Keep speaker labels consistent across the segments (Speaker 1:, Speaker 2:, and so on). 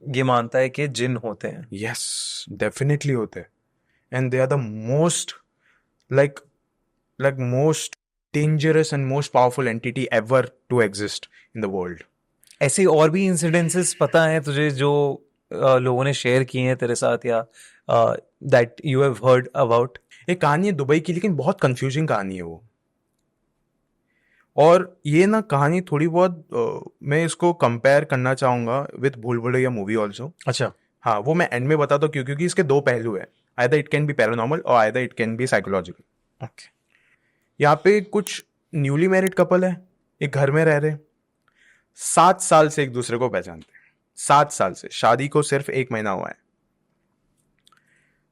Speaker 1: ये मानता है कि जिन होते हैं।
Speaker 2: यस, डेफिनेटली होते हैं। And they are the most like most dangerous and most powerful entity ever to exist in the world.
Speaker 1: ऐसे और भी इंसिडेंसेस पता है तुझे जो लोगों ने शेयर किए हैं तेरे साथ, या that you have heard about?
Speaker 2: एक कहानी है दुबई की, लेकिन बहुत कंफ्यूजिंग कहानी है वो। और ये ना कहानी थोड़ी बहुत मैं इसको कंपेयर करना चाहूंगा विद भूल भुलैया मूवी ऑल्सो।
Speaker 1: अच्छा।
Speaker 2: हाँ, वो मैं एंड में बताता हूँ क्यों, क्योंकि इसके दो पहलू है। Either it can be paranormal और either it can be psychological.
Speaker 1: Okay.
Speaker 2: यहाँ पे कुछ न्यूली मैरिड कपल है, एक घर में रह रहे, 7 साल से एक दूसरे को पहचानते हैं। 7 साल से, शादी को सिर्फ 1 महीना हुआ है।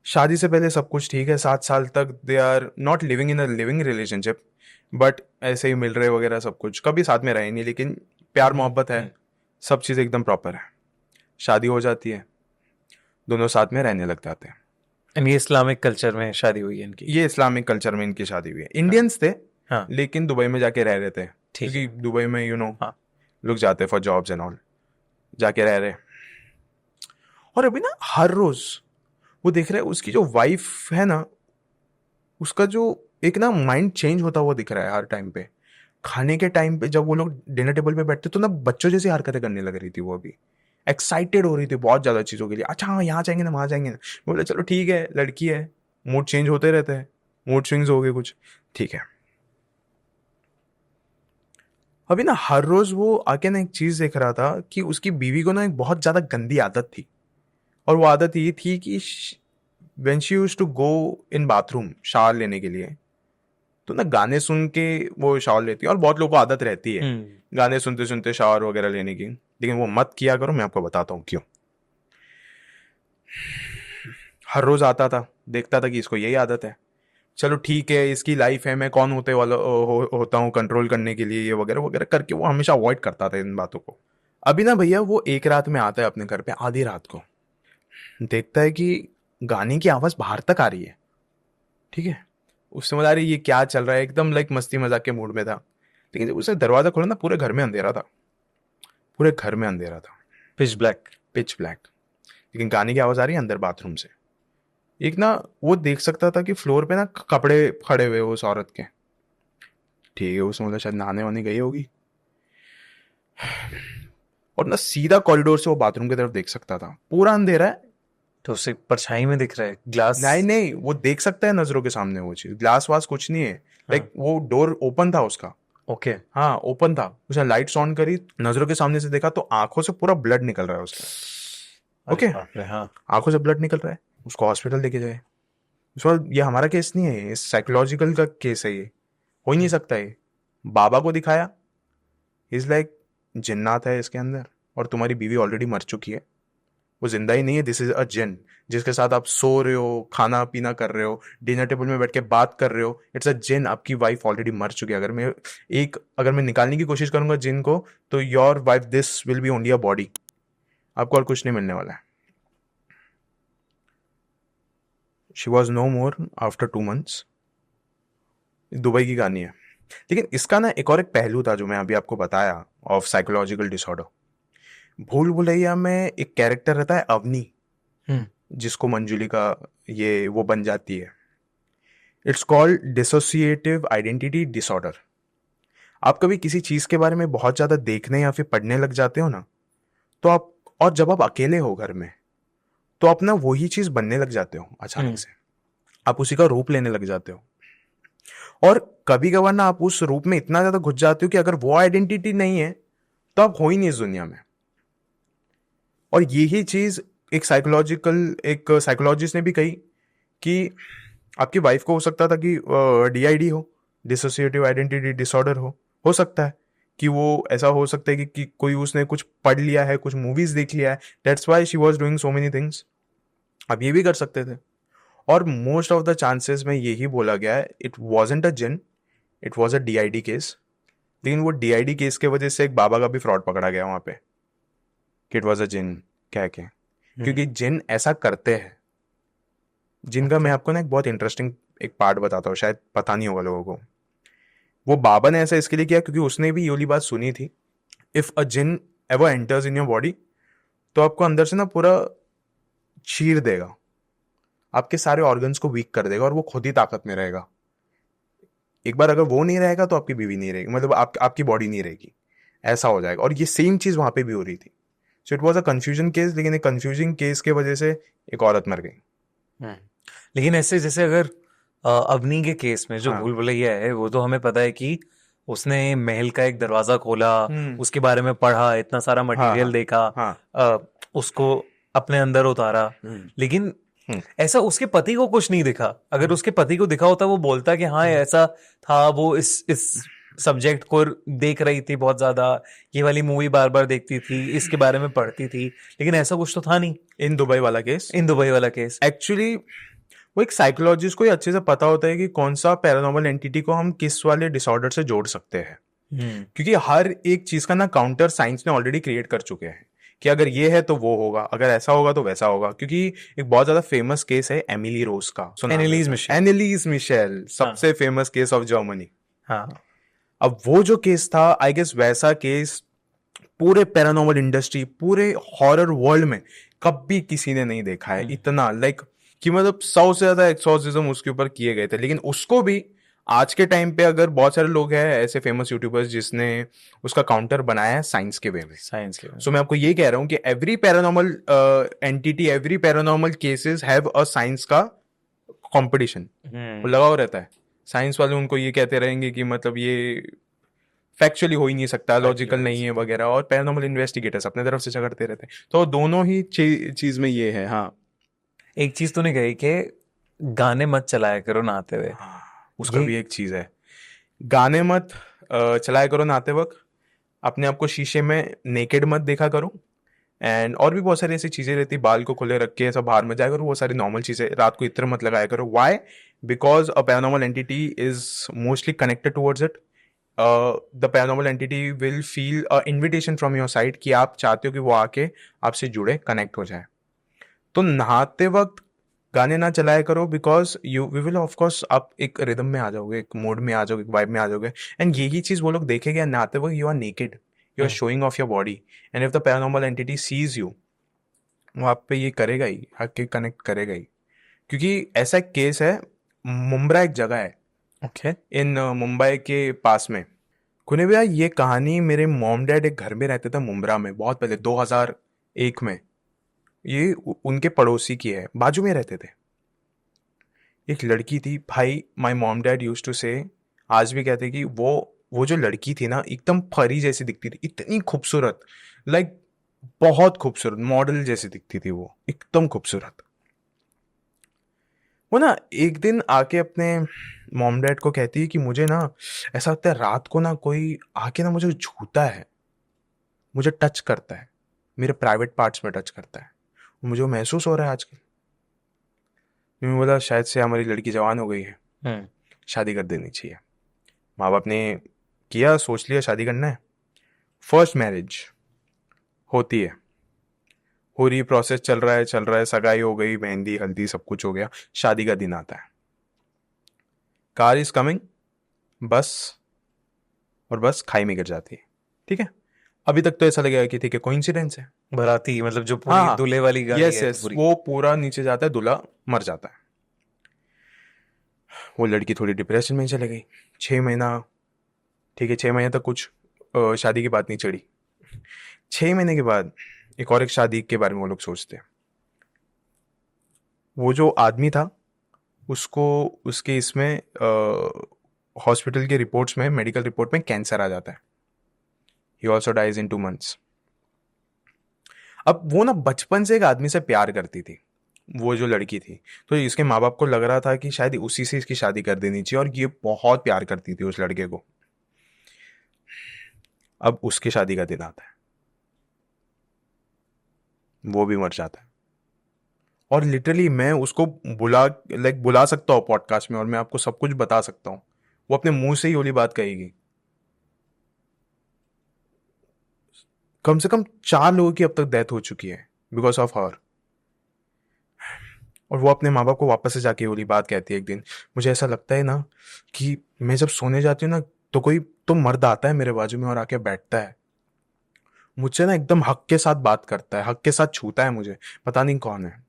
Speaker 2: शादी से पहले सब कुछ ठीक है, 7 साल तक they are not living in a living relationship, but ऐसे ही मिल रहे वगैरह सब कुछ, कभी साथ में रहे नहीं, लेकिन प्यार मोहब्बत है, सब चीज़ एकदम प्रॉपर है। शादी हो जाती है, दोनों साथ में रहने लग जाते हैं।
Speaker 1: एंड ये इस्लामिक कल्चर में शादी हुई है इनकी?
Speaker 2: ये इस्लामिक कल्चर में इनकी शादी हुई है। इंडियंस थे,
Speaker 1: हाँ।
Speaker 2: लेकिन दुबई में जाके रह रहे थे,
Speaker 1: ठीक है।
Speaker 2: क्योंकि दुबई में
Speaker 1: हाँ।
Speaker 2: लोग जाते फॉर जॉब्स एंड ऑल, जाके रह रहे। और अभी ना हर रोज वो देख रहे हैं उसकी जो वाइफ है ना, उसका जो एक ना माइंड चेंज होता हुआ दिख रहा है हर टाइम पे। खाने के टाइम पे जब वो लोग डिनर टेबल पे बैठते तो ना बच्चों जैसी हरकतें करने लग रही थी। वो अभी एक्साइटेड हो रही थी बहुत ज्यादा चीजों के लिए। अच्छा हाँ, यहाँ जाएंगे ना, वहां जाएंगे ना। बोले चलो ठीक है, लड़की है, मूड चेंज होते रहते हैं, मूड स्विंग्स हो गए कुछ, ठीक है। अभी ना हर रोज वो आके ना एक चीज देख रहा था कि उसकी बीवी को ना एक बहुत ज्यादा गंदी आदत थी। और वो आदत ये थी कि when she use to go in bathroom shower लेने के लिए, तो ना गाने सुन के वो शावर लेती है। और बहुत लोगों को आदत रहती है गाने सुनते सुनते शावर वगैरह लेने की, लेकिन वो मत किया करो, मैं आपको बताता हूँ क्यों। हर रोज आता था, देखता था कि इसको यही आदत है, चलो ठीक है इसकी लाइफ है, मैं कौन होते वाला होता हूँ कंट्रोल करने के लिए, ये वगैरह वगैरह करके वो हमेशा अवॉइड करता था इन बातों को। अभी ना भैया वो एक रात में आता है अपने घर पे, आधी रात को, देखता है कि गाने की आवाज बाहर तक आ रही है। ठीक है, उससे समझ आ रही है ये क्या चल रहा है, एकदम लाइक मस्ती मजाक के मूड में था। लेकिन जब उसने दरवाजा खोला ना, पूरे घर में अंधेरा था, पूरे घर में अंधेरा था,
Speaker 1: पिच ब्लैक।
Speaker 2: Pitch black. लेकिन गाने की आवाज आ रही है अंदर बाथरूम से। एक ना वो देख सकता था कि फ्लोर पे ना कपड़े खड़े हुए उस औरत के। ठीक है, उसने बोला शायद नहाने वाने गई होगी। और ना सीधा कॉरिडोर से वो बाथरूम की तरफ देख सकता था, पूरा अंधेरा है।
Speaker 1: तो उसे परछाई में दिख रहा है ग्लास?
Speaker 2: नहीं नहीं, वो देख सकता है नजरों के सामने वो चीज, ग्लास वास कुछ नहीं है।
Speaker 1: हाँ।
Speaker 2: लाइक वो डोर ओपन था उसका।
Speaker 1: ओके।
Speaker 2: हाँ ओपन था, उसने लाइट्स ऑन करी, नजरों के सामने से देखा तो आंखों से पूरा ब्लड निकल रहा है उसके।
Speaker 1: अरे
Speaker 2: ओके,
Speaker 1: बाप रे। हाँ।
Speaker 2: आंखों से ब्लड निकल रहा है, उसको हॉस्पिटल लेके जाए। उस बार ये हमारा केस नहीं है, ये साइकोलॉजिकल का केस है, ये हो ही नहीं सकता ये। बाबा को दिखाया, इज लाइक जिन्नात है इसके अंदर, और तुम्हारी बीवी ऑलरेडी मर चुकी है, वो जिंदा ही नहीं है, दिस इज अ जिन जिसके साथ आप सो रहे हो, खाना पीना कर रहे हो, डिनर टेबल में बैठ के बात कर रहे हो, इट्स अ जिन। आपकी वाइफ ऑलरेडी मर चुकी है। अगर मैं निकालने की कोशिश करूंगा जिन को, तो your wife this will be only a body, आपको और कुछ नहीं मिलने वाला है। She was no more after 2 months। Dubai की कहानी है। लेकिन इसका ना एक पहलू था जो मैं अभी आपको बताया, ऑफ साइकोलॉजिकल डिसऑर्डर। भूल भुलैया में एक कैरेक्टर रहता है अवनी,
Speaker 1: हम्म।
Speaker 2: जिसको मंजुली का ये वो बन जाती है। It's called dissociative identity disorder. आप कभी किसी चीज के बारे में बहुत ज्यादा देखने या फिर पढ़ने लग जाते हो ना, तो आप, और जब आप अकेले हो घर में, तो आप ना वही चीज बनने लग जाते हो अचानक से, आप उसी का रूप लेने लग जाते हो। और कभी कभार ना आप उस रूप में इतना ज्यादा घुस जाते हो कि अगर वो आइडेंटिटी नहीं है तो आप हो ही नहीं इस दुनिया में। और यही चीज एक साइकोलॉजिस्ट ने भी कही कि आपकी वाइफ को हो सकता था कि डीआईडी हो, डिसोसिएटिव आइडेंटिटी डिसऑर्डर हो सकता है कि वो ऐसा हो सकता है कि कोई उसने कुछ पढ़ लिया है, कुछ मूवीज देख लिया है, that's why she was doing so many things. अब ये भी कर सकते थे। और मोस्ट ऑफ द चांसेस में यही बोला गया है, इट वॉजेंट अ जिन, it was a DID case. लेकिन वो डीआईडी केस के वजह से एक बाबा का भी फ्रॉड पकड़ा गया वहां पे, कि इट वॉज अ जिन कह के। क्योंकि जिन ऐसा करते हैं, जिनका मैं आपको ना एक बहुत इंटरेस्टिंग एक पार्ट बताता हूँ, शायद पता नहीं होगा लोगों को। वो बाबा ने ऐसा इसके लिए किया क्योंकि उसने भी ये वाली बात सुनी थी, इफ अ जिन ever enters in your body, तो आपको अंदर से ना पूरा चीर देगा, आपके सारे ऑर्गन्स को वीक कर देगा और वो खुद ही ताकत में रहेगा। एक बार अगर वो नहीं रहेगा तो आपकी बीवी नहीं रहेगी, मतलब आपकी बॉडी नहीं रहेगी, ऐसा हो जाएगा। और ये सेम चीज वहां पे भी हो रही थी। So it was a confusion case, लेकिन एक कंफ्यूजिंग केस के वजह से एक औरत मर गई।
Speaker 1: हम्म। लेकिन ऐसे जैसे अगर अवनी के केस में जो
Speaker 2: हाँ
Speaker 1: भूल भुलैया है, वो तो हमें पता है कि उसने महल का एक दरवाजा खोला, उसके बारे में पढ़ा, इतना सारा
Speaker 2: हाँ
Speaker 1: मटेरियल
Speaker 2: हाँ
Speaker 1: देखा,
Speaker 2: हाँ।
Speaker 1: अ, उसको अपने अंदर उतारा। लेकिन
Speaker 2: हम्म,
Speaker 1: ऐसा उसके पति को कुछ नहीं दिखा। अगर उसके पति को दिखा होता, वो बोलता कि हाँ ऐसा था, वो इस सब्जेक्ट को देख रही थी बहुत ज्यादा, ये वाली मूवी बार बार देखती थी, इसके बारे में पढ़ती थी। लेकिन ऐसा कुछ तो था नहीं।
Speaker 2: इन दुबई वाला केस,
Speaker 1: इन दुबई वाला केस
Speaker 2: एक्चुअली वो एक साइकोलॉजिस्ट को ही अच्छे से पता होता है कि कौन सा पैरानॉर्मल एंटिटी को हम किस वाले डिसऑर्डर से जोड़ सकते हैं। क्योंकि हर एक चीज का ना काउंटर साइंस ने ऑलरेडी क्रिएट कर चुके हैं कि अगर ये है तो वो होगा, अगर ऐसा होगा तो वैसा होगा। क्योंकि एक बहुत ज्यादा फेमस केस है एमिली रोज का, सुना?
Speaker 1: एनिलीज मिशेल।
Speaker 2: एनिलीज मिशेल,
Speaker 1: हाँ
Speaker 2: सबसे फेमस केस ऑफ जर्मनी।
Speaker 1: हाँ।
Speaker 2: अब वो जो केस था, आई गेस वैसा केस पूरे पैरानॉर्मल इंडस्ट्री, पूरे हॉरर वर्ल्ड में कभी किसी ने नहीं देखा है इतना। लाइक कि मतलब 100 से ज्यादा एक्सॉर्सिज्म उसके ऊपर किए गए थे। लेकिन उसको भी आज के टाइम पे अगर बहुत सारे लोग हैं ऐसे फेमस यूट्यूबर्स जिसने उसका काउंटर बनाया है साइंस के वे में।
Speaker 1: साइंस के
Speaker 2: सो मैं आपको ये कह रहा हूं कि every paranormal entity, every paranormal cases have a science का कंपटीशन। वो लगा हुआ रहता है। साइंस वाले उनको ये कहते रहेंगे कि मतलब ये फैक्चुअली हो ही नहीं सकता, लॉजिकल नहीं है वगैरह, और पैरानॉर्मल इन्वेस्टिगेटर्स अपने तरफ से झगड़ते रहते हैं। तो दोनों ही चीज में ये है। हाँ,
Speaker 1: एक चीज तूने कही कि गाने मत चलाया करो नहाते हुए।
Speaker 2: हाँ, उसका
Speaker 1: ये
Speaker 2: भी एक चीज है। गाने मत चलाया करो नहाते वक्त। अपने आप को शीशे में नेकेड मत देखा करो। एंड और भी बहुत सारी ऐसी चीजें रहती, बाल को खुले रख के ऐसा बाहर मत जाया करो, वो सारी नॉर्मल चीजें। रात को इत्र मत लगाया करो। Why? Because a paranormal entity is mostly connected towards it. The paranormal entity will feel a invitation from your side कि आप चाहते हो कि वो आके आपसे जुड़े, कनेक्ट हो जाए। तो नहाते वक्त गाने ना चलाया करो, because you we will of course आप एक रिदम में आ जाओगे, एक मोड में आ जाओगे, एक वाइब में आ जाओगे। एंड यही चीज वो लोग देखेंगे नहाते वक्त, you are naked, you are showing off your body. And if the paranormal entity sees you, वो आप पे ये करेगा ही, आके कनेक्ट करेगा ही। क्योंकि ऐसा एक केस है, मुंब्रा एक जगह है
Speaker 1: ओके।
Speaker 2: इन मुंबई के पास में। कुने भैया, ये कहानी मेरे मॉम डैड एक घर में रहते थे मुंब्रा में बहुत पहले 2001 में। ये उनके पड़ोसी की है, बाजू में रहते थे। एक लड़की थी भाई, my mom dad used to say, आज भी कहते कि वो जो लड़की थी ना, एकदम परी जैसी दिखती थी, इतनी खूबसूरत, लाइक बहुत खूबसूरत, मॉडल जैसी दिखती थी वो, एकदम खूबसूरत। वो ना एक दिन आके अपने मॉम डैड को कहती है कि मुझे ना ऐसा लगता है रात को ना कोई आके ना मुझे छूता है, मुझे टच करता है, मेरे प्राइवेट पार्ट्स में टच करता है, मुझे वो महसूस हो रहा है आजकल। मैंने बोला शायद से हमारी लड़की जवान हो गई है, शादी कर देनी चाहिए। माँ बाप ने किया, सोच लिया शादी करना है। फर्स्ट मैरिज होती है, हो रही, प्रोसेस चल रहा है, सगाई हो गई, मेहंदी हल्दी सब कुछ हो गया, शादी का दिन आता है। कार इज कमिंग, बस, और बस खाई में गिर जाती है। ठीक है, अभी तक तो ऐसा लगेगा कि ठीक है कोइंसिडेंस है।
Speaker 1: बराती मतलब जो
Speaker 2: हाँ
Speaker 1: पूरी
Speaker 2: हाँ,
Speaker 1: दूल्हे वाली गाड़ी
Speaker 2: यस
Speaker 1: है
Speaker 2: यस,
Speaker 1: पूरी।
Speaker 2: वो पूरा नीचे जाता है, दूल्हा मर जाता है। वो लड़की थोड़ी डिप्रेशन में चले गई। 6 महीना, ठीक है 6 महीने तक कुछ शादी की बात नहीं चढ़ी। 6 महीने के बाद एक और एक शादी के बारे में वो लोग सोचते हैं। वो जो आदमी था उसको, उसके इसमें हॉस्पिटल के रिपोर्ट्स में, मेडिकल रिपोर्ट में कैंसर आ जाता है। He also dies in 2 months। अब वो ना बचपन से एक आदमी से प्यार करती थी, वो जो लड़की थी। तो इसके माँ बाप को लग रहा था कि शायद उसी से इसकी शादी कर देनी चाहिए, और ये बहुत प्यार करती थी उस लड़के को। अब उसकी शादी का दिन आता है, वो भी मर जाता है। और लिटरली मैं उसको बुला सकता हूँ पॉडकास्ट में, और मैं आपको सब कुछ बता सकता हूँ, वो अपने मुंह से ही वाली बात कहेगी। कम से कम 4 लोगों की अब तक डेथ हो चुकी है बिकॉज ऑफ हर। और वो अपने माँ बाप को वापस से जाके वाली बात कहती है एक दिन, मुझे ऐसा लगता है ना कि मैं जब सोने जाती हूँ ना, तो कोई तो मर्द आता है मेरे बाजू में और आके बैठता है, मुझसे ना एकदम हक के साथ बात करता है, हक के साथ छूता है मुझे, पता नहीं कौन है।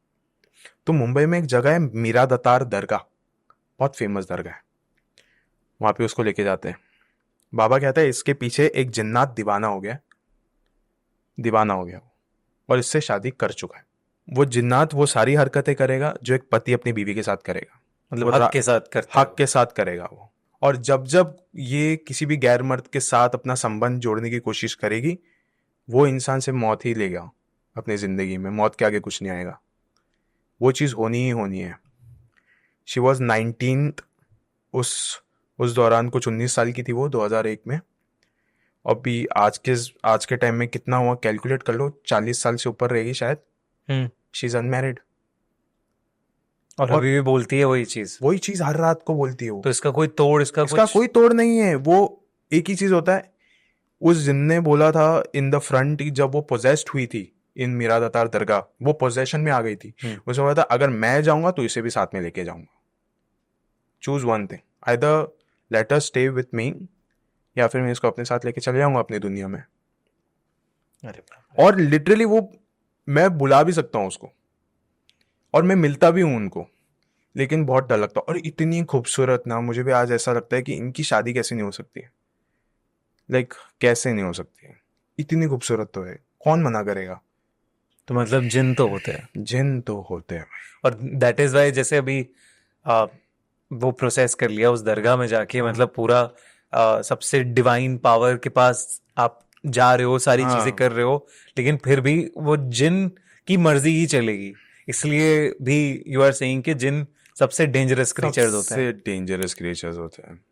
Speaker 2: तो मुंबई में एक जगह है मीरा दतार दरगाह, बहुत फेमस दरगाह है। वहां पे उसको लेके जाते हैं। बाबा कहता है इसके पीछे एक जिन्नात दीवाना हो गया, दीवाना हो गया वो, और इससे शादी कर चुका है। वो जिन्नात वो सारी हरकतें करेगा जो एक पति अपनी बीवी के साथ करेगा,
Speaker 1: मतलब
Speaker 2: वो
Speaker 1: हक के साथ करता है
Speaker 2: हक के साथ करेगा वो। और जब जब ये किसी भी गैर मर्द के साथ अपना संबंध जोड़ने की कोशिश करेगी, वो इंसान से मौत ही लेगा अपनी जिंदगी में, मौत के आगे कुछ नहीं आएगा, वो चीज़ होनी ही होनी है। शी वॉज 19, उस दौरान कुछ 19 साल की थी वो, 2001 में। अभी आज के टाइम में कितना हुआ कैलकुलेट कर लो, 40 साल से ऊपर रहेगी शायद।
Speaker 1: हम्म।
Speaker 2: शी इज अनमैरिड,
Speaker 1: और
Speaker 2: और
Speaker 1: अभी भी बोलती है वही चीज।
Speaker 2: वही चीज हर रात को बोलती है वो।
Speaker 1: तो इसका कोई तोड़, इसका
Speaker 2: इसका
Speaker 1: कुछ
Speaker 2: कोई तोड़ नहीं है। वो एक ही चीज होता है, उस जिन ने बोला था इन द फ्रंट, जब वो पोजेस्ड हुई थी इन मीरा दतार दरगाह, वो पोजेशन में आ गई थी। उसने बोला था अगर मैं जाऊंगा तो इसे भी साथ में लेके जाऊंगा, choose one thing, either let us stay with me, या फिर मैं इसको अपने साथ लेके चले जाऊंगा अपनी दुनिया में।
Speaker 1: अरे बाप रे।
Speaker 2: और लिटरली वो, मैं बुला भी सकता हूँ उसको और मैं मिलता भी हूँ उनको, लेकिन बहुत डर लगता है। और इतनी खूबसूरत ना, मुझे भी आज ऐसा लगता है कि इनकी शादी कैसे नहीं हो सकती है, लाइक कैसे नहीं हो सकती है, इतनी खूबसूरत तो है, कौन मना करेगा।
Speaker 1: तो मतलब जिन तो होते हैं,
Speaker 2: जिन तो होते हैं भाई।
Speaker 1: और दैट इज वाई जैसे अभी आ, वो प्रोसेस कर लिया उस दरगाह में जाके, मतलब पूरा सबसे डिवाइन पावर के पास आप जा रहे हो, सारी चीजें
Speaker 2: हाँ,
Speaker 1: कर रहे हो, लेकिन फिर भी वो जिन की मर्जी ही चलेगी। इसलिए भी यू आर सेइंग कि जिन सबसे डेंजरस क्रीचर्स होते हैं।
Speaker 2: सबसे डेंजरस क्रिएचर्स होते हैं।